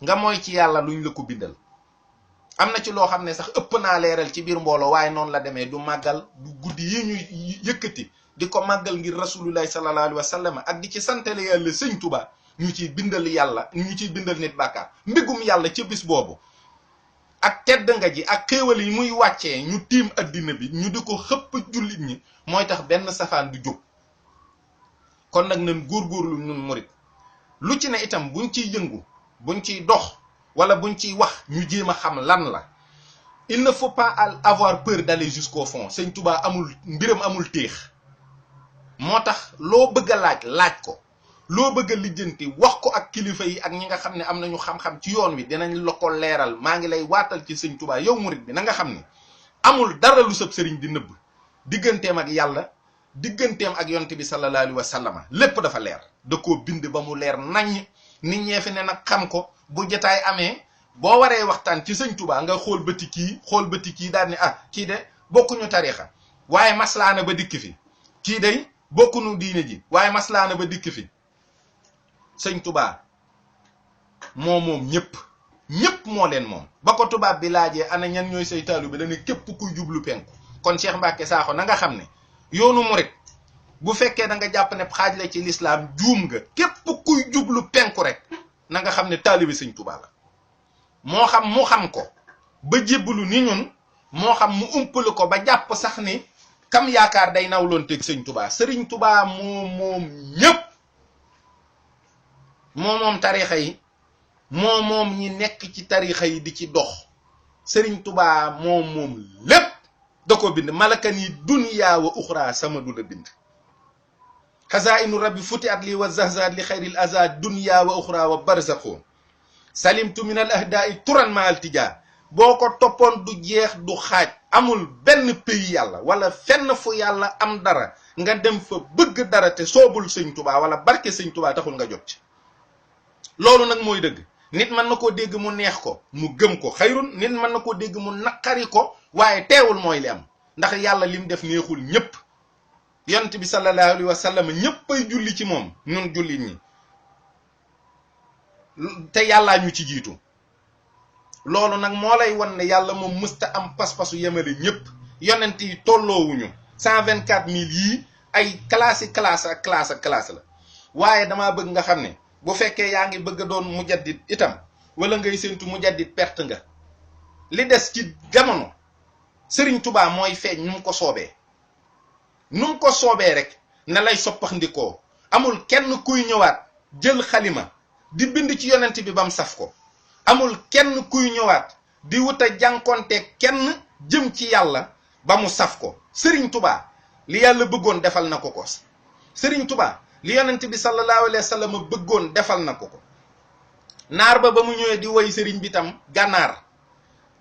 nga mooy ci yàlla luñ la ko bindal. am na ci loo xam ne sax ëpp naa leeral ci biir mbooloo waaye noonu la demee du màggal du guddi yi ñuy yëkkati di ko màggal ngir rasulullahi sallallahu alayhi wa sallam ak di ci santale yàlla sëñ Tuba ñu ciy bindal yàlla ñu ciy bindal nit bàkkaar mbigum yàlla ca bis boobu ak tedd nga ji ak xéewal yi muy wàccee ñu tiim addina bi ñu di ko xëpp jullit ñi mooy tax benn safaan du jóg. kon nag nan góorgóorlu ñun murit lu ci ne itam buñ ciy yëngu buñ ciy dox wala buñ ciy wax ñu jéem a xam lan la. il ne faut pas avoir peur d'aller jusqu'au fond. sëñ Tuba mbiram amul téex moo tax loo bëgg a laaj ko loo bëgg a lijjanti wax ko ak kilifa yi ak ñi nga xam ne am nañu xam-xam ci yoon wi dinañ la ko leeral. maa ngi lay waatal ci sëñ Tuba yow murit bi na nga xam ne amul dara lu sëb sëriñ di nëbb digganteem ak yàlla digganteem ak yonte bi sallallahu alayhi wa sallam lépp dafa leer da koo bind ba mu leer naññ. nit ñee fi ne nag xam ko bu jotaay amee boo waree waxtaan ci sëñ Tuba nga xool bëti kii daal ne kii de bokkuñu tariixa waaye maslaana ba dikk fi kii day bokkuñu diine ji waaye maslaana ba dikk fi. sëñ Tuba moom ñëpp moo leen moom ba ko tubaab bi laajee ana ñan ñooy say taalibe dana képp kuy jublu penku. kon Cheikh Mbacke Sakho na nga xam ne yoonu murit bu fekkee da nga jàpp ne xaaj la ci lislaam juum nga képp kuy jublu penku rek na nga xam ne taalibe sëñ Tuba la. moo xam mu xam ko ba jébbalu ni ñun moo xam mu umpalu ko ba jàpp sax ni kam yaakaar day nawloon teg sëñ Tuba. sëriñ Tuba moom ñëpp moom tariixa yi moom ñi nekk ci tariixa yi di ci dox. sëriñ Tuba moom lépp da ko bind malakani dunya wa uxra sama du la bind. xazainu rabbi futi at li wa zahzad li xayril azad dunya wa uxra wa barzaqo salimtu min al ahdaai turan ma altija. boo ko toppoon du jeex du xaaj amul benn pays yàlla wala fenn fu yàlla am dara nga dem fa bëgg dara te soobul sëñ Tuba wala barke sëñ Tuba taxul nga jot ci. loolu nag mooy dëgg. nit mën na koo dégg mu neex ko mu gëm ko xayrun nit mën na koo dégg mu naqari ko waaye teewul mooy li am ndax yàlla lim def neexul ñëpp. yonent bi sallallahu alayhi wa sallam ñëpp ay julli ci moom ñun jullit ñi te yàllaa ñu ci jiitu. loolu nag moo lay wan ne yàlla moom mësta am pas-pasu yemale ñëpp. yonent yi tolloowuñu 124 000 yii ay classe la waaye damaa bëgg nga xam ne bu fekkee yaa ngi bëgg a doon mujaddid itam wala ngay séntu mujaddid perte nga. li des ci jamono Sëriñ Tuba mooy feeñ nu mu ko soobee rek ne lay soppax ndikoo. amul kenn kuy ñëwaat jël xalima di bind ci yonent bi bam saf ko. amul kenn kuy ñëwaat di wut a jànkonte kenn jëm ci yàlla ba mu saf ko. Sëriñ Tuba li yàlla bëggoon defal na ko ko. Sëriñ Tuba li yonent bi sallallahu alayhi wa sallam bëggoon defal na ko ko. naar ba mu ñëwee di woy sëriñ bi tam gànnaar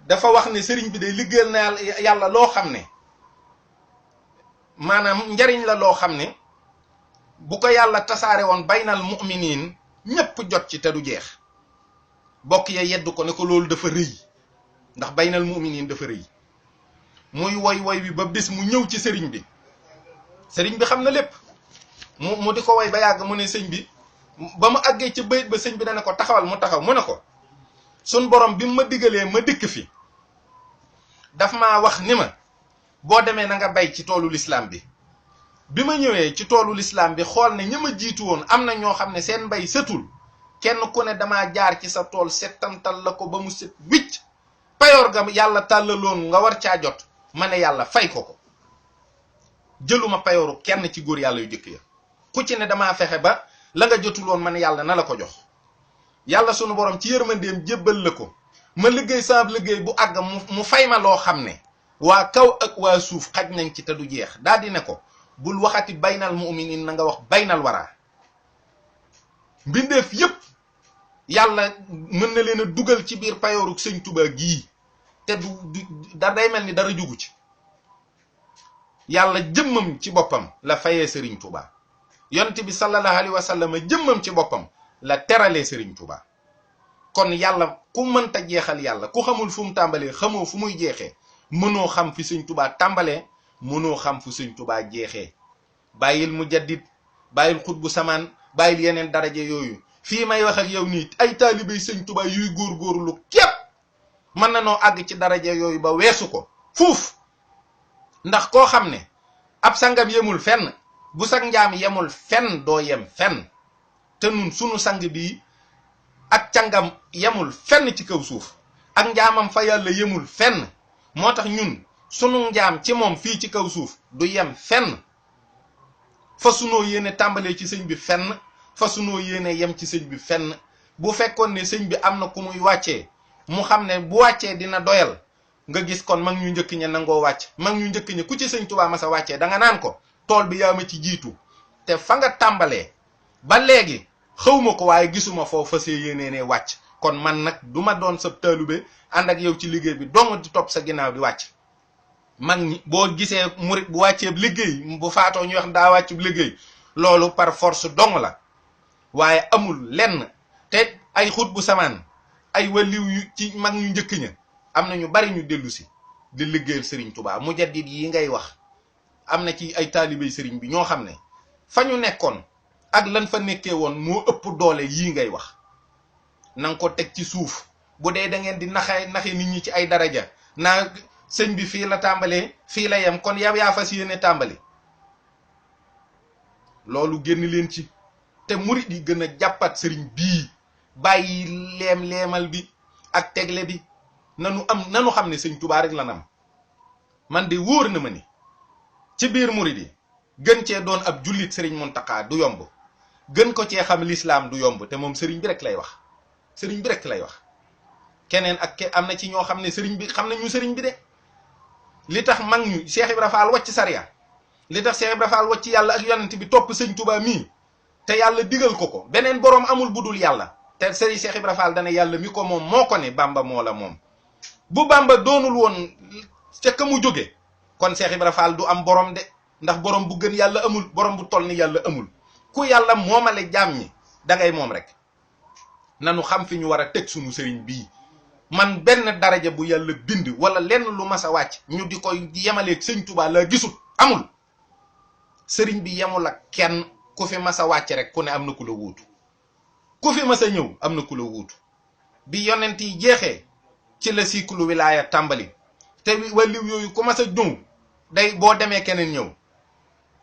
dafa wax ne sëriñ bi day liggéeyal na yàlla loo xam ne maanaam njariñ la loo xam ne bu ko yàlla tasaare woon baynal mu'miniin ñépp jot ci te du jeex. bokk ya yeddu ko ne ko loolu dafa rëy ndax baynal mu'miniin dafa rëy. muy woy bi ba bis mu ñëw ci sëriñ bi xam na lépp mu di ko woy ba yàgg mu ne sëñ bi ba mu àggee ci bayit ba sëñ bi dana ko taxawal mu taxaw mu ne ko sun borom bi mu ma digalee ma dikk fi daf maa wax ni ma boo demee na nga bay ci toolu lislaam bi ma ñëwee ci toolu lislaam bi xool ne ñi ma jiitu woon am na ñoo xam ne seen mbay setul kenn ku ne damaa jaar ci sa tool settantal la ko ba mu set wicc payoor ga yàlla tàllaloon nga war caa jot ma ne yàlla fay ko jëluma payooru kenn ci góor yàlla yu jëkk ya ku ci ne damaa fexe ba la nga jotuloon ma ne yàlla na la ko jox yàlla sunu borom ci yërmandeem jébbal la ko ma liggéey sama liggéey bu àgg mu fay ma loo xam ne waa kaw ak waa suuf xaj nañ ci te du jeex daal di ne ko bul waxati baynal mu'minin na nga wax baynal waraa mbindeef yépp yàlla mën na leen a dugal ci biir payooruk sëñ Tuubaa gii te du day mel ni dara jugu ci yàlla jëmmam ci boppam la fayee sëriñ Tuubaa yonent bi sallallahu alayhi wa sallam jëmmam ci boppam la teralee sëriñ Tuubaa kon yàlla ku mënta jeexal yàlla ku xamul fu mu tàmbalee xamoo fu muy jeexee mënoo xam fi sëñ Tuubaa tàmbalee mënoo xam fu sëñ Tuubaa jeexee bàyyil mujaddid bàyyil xutbu samaan bàyyil yeneen daraja yooyu fii may wax ak yow nii ay taalibey sëñ Tuubaa yuy góorgóorlu képp mën na noo àgg ci daraja yooyu ba weesu ko fuuf ndax koo xam ne ab sangam yemul fenn bu sag njaam yemul fenn doo yem fenn te nun sunu sang bii ak cangam yemul fenn ci kaw suuf ak njaamam fa yàlla yemul fenn moo tax ñun sunu njaam ci moom fii ci kaw suuf du yem fenn fa sunoo yéene tàmbalee ci sëñ bi fenn fa sunoo yéene yem ci sëñ bi fenn bu fekkoon ne sëñ bi am na ku muy wàccee mu xam ne bu wàccee dina doyal nga gis kon mag ñu njëkk ña nangoo wàcc mag ñu njëkk ña ku ci sëñ Tuubaa masa wàccee da nga naan ko tool bi yaa ma ci jiitu te fa nga tàmbalee ba léegi xawma ko waaye gisuma foofu fa see yéenee ne wàcc kon man nag du ma doon sa taalube ànd ak yow ci liggéey bi dong di topp sa ginnaaw di wàcc mag ñi boo gisee murit bu wàcceeb liggéey bu faatoo ñu wax daa wàccub liggéey loolu par force dong la waaye amul lenn te ay xut bu samaan ay waliw yu ci mag ñu njëkk ña am na ñu bari ñu dellu si di liggéeyal sëriñ Tuubaa mujaddid yi ngay wax am na ci ay taalibey sëriñ bi ñoo xam ne fa ñu nekkoon ak lan fa nekkee woon moo ëpp doole yii ngay wax nanga ko teg ci suuf bu dee da ngeen di naxe nit ñi ci ay daraja naa sëñ bi fii la tàmbalee fii la yem kon yow yaa fas yéene tàmbali loolu génn leen ci te murit yi gën a jàppat sëriñ bii bàyyi leemal bi ak tegle bi nanu xam ne sëñ Tuubaa rek la nam man de wóor na ma ni ci biir murit yi gën cee doon ab jullit sëriñ Muntaxa du yomb gën ko cee xam lislaam du yomb te moom sëriñ bi rek lay wax sëriñ bi rek lay wax keneen ak am na ci ñoo xam ne sëriñ bi xam nañu sëriñ bi de li tax mag ñu Cheikh Ibra Fall wàcc sariya li tax Cheikh Ibra Fall wàcc yàlla ak yonent bi topp sëñ Tuubaa mii te yàlla digal ko beneen boroom amul budul yàlla te sëriñ Cheikh Ibra Fall dana yàlla mi ko moom moo ko ne Bamba moo la moom bu Bamba doonul woon ca ka mu jóge kon Cheikh Ibra Fall du am borom de ndax borom bu gën yàlla amul borom bu toll ni yàlla amul ku yàlla moomale jaam ñi da ngay moom rek nanu xam fi ñu war a teg sunu sëriñ bii man benn daraja bu yàlla bind wala lenn lu mas a wàcc ñu di koy yemaleeg sëñ Tuubaa la gisut amul sëriñ bi yemul ak kenn ku fi mas a wàcc rek ku ne am na ku la wuutu ku fi mas a ñëw am na ku la wuutu bi yonent yi jeexee ci la cycle wilaaya tàmbali te wàlliw yooyu ku mas a ñëw day boo demee keneen ñëw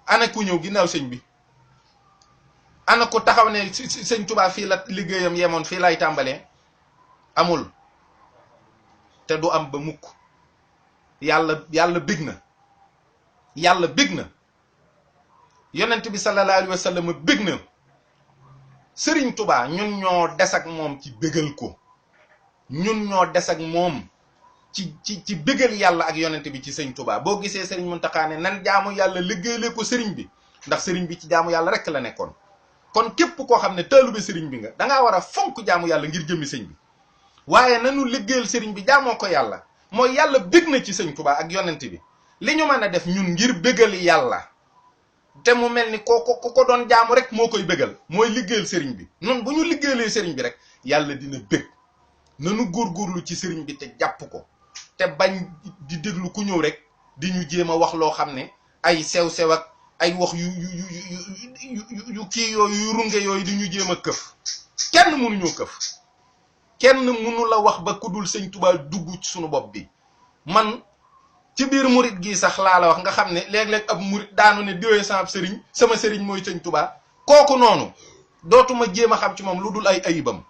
ana ku ñëw ginnaaw sëñ bi ana ku taxaw ne sëñ Tuubaa fii la liggéeyam yemoon fii lay tàmbalee amul te du am ba mukk yàlla bég na yàlla bég na yonent bi sallallahu alayhi wa sallam bég na sëriñ Tuubaa ñun ñoo des ak moom ci bégal ko ñun ñoo des ak moom ci bégal yàlla ak yonent bi ci sëñ Tuubaa boo gisee sëriñ Muntaxa ne nan jaamu yàlla liggéeyale ko sëriñ bi ndax sëriñ bi ci jaamu yàlla rek la nekkoon kon képp koo xam ne taalube sëriñ bi nga dangaa war a fonk jaamu yàlla ngir jëmmi sëñ bi waaye nanu liggéeyal sëriñ bi jaamoo ko yàlla mooy yàlla bég na ci sëñ Tuubaa ak yonent bi li ñu mën a def ñun ngir bégal yàlla te mu mel ni ko doon jaamu rek moo koy bégal mooy liggéeyal sëriñ bi nun bu ñu liggéeyalee sëriñ bi rek yàlla dina bég nanu góorgóorlu ci sëriñ bi te jàpp ko te bañ di déglu ku ñëw rek di ñu jéem a wax loo xam ne ay sew-sew ak ay wax yu kii yooyu yu runge yooyu di ñu jéem a këf kenn mënuñoo këf kenn mënu la wax ba ku dul sëñ Tuubaa dugg ci sunu bopp bi man ci biir murit gii sax laa la wax nga xam ne léeg-léeg ab murit daanu ne diwee sama sëriñ sama sëriñ mooy sëñ Tuubaa kooku noonu dootuma jéem a xam ci moom lu dul ay ayibam.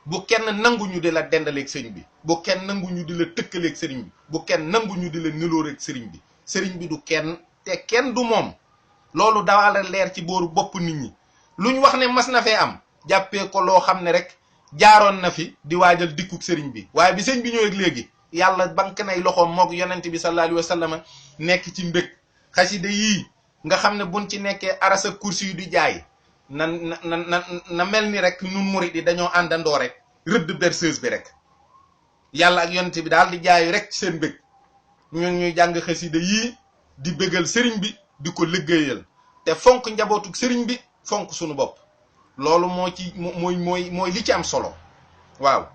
bu kenn nangu ñu di la dendaleeg sëriñ bi, bu kenn nangu ñu di la tëkkaleeg sëriñ bi, bu kenn nangu ñu di la nilooreeg sëriñ bi. sëriñ bi du kenn te kenn du moom. loolu daal leer ci booru bopp nit ñi. lu ñu wax ne mas na fee am jàppee ko loo xam ne rek jaaroon na fi di waajal dikkuk sëriñ bi. waaye bi sëñ bi ñëwee léegi yàlla bank nay loxoom moog yonent bi sallallahu alayhi wa sallam nekk ci mbég. xasida yii nga xam ne buñ ci nekkee arasa kursi yu di jaay na mel ni rek nun murid yi dañoo àndandoo rek rëdd berceuse bi rek yàlla ak yonent bi daal di jaayu rek ci seen mbég. ñun ñuy jàng xasida yii di bégal sëriñ bi di ko liggéeyal te fonk njabootuk sëriñ bi fonk suñu bopp. loolu moo ci mooy li ci am solo. waaw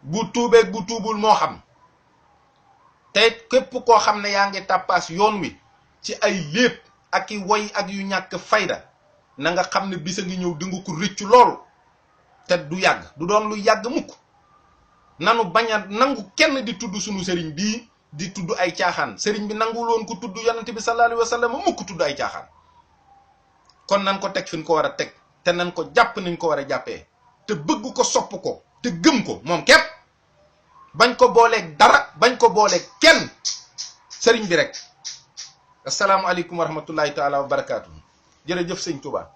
bu tuubeeg bu tuubul moo xam te képp koo xam ne yaa ngi tàppaas yoon wi ci ay léeb ak i woy ak yu ñàkk fayda na nga xam ne bisa ngi ñëw di nga ko rëccu loolu te du yàgg, du doon lu yàgg mukk. nanu bañ a nangu kenn di tudd sunu sëriñ bii di tudd ay caaxaan. sëriñ bi nanguwul woon ko tudd yonent bi sallallahu alayhi wa sallam mukk tudd ay caaxaan. kon nan ko teg fi ñu ko war a teg te nan ko jàpp nañ ko war a jàppee te bëgg ko sopp ko te gëm ko moom képp bañ ko booleeg dara, bañ ko booleeg kenn, sëriñ bi rek. asalaamualeykum wa rahmatullahi taala wa barakaatu. jërëjëf sëñ Touba.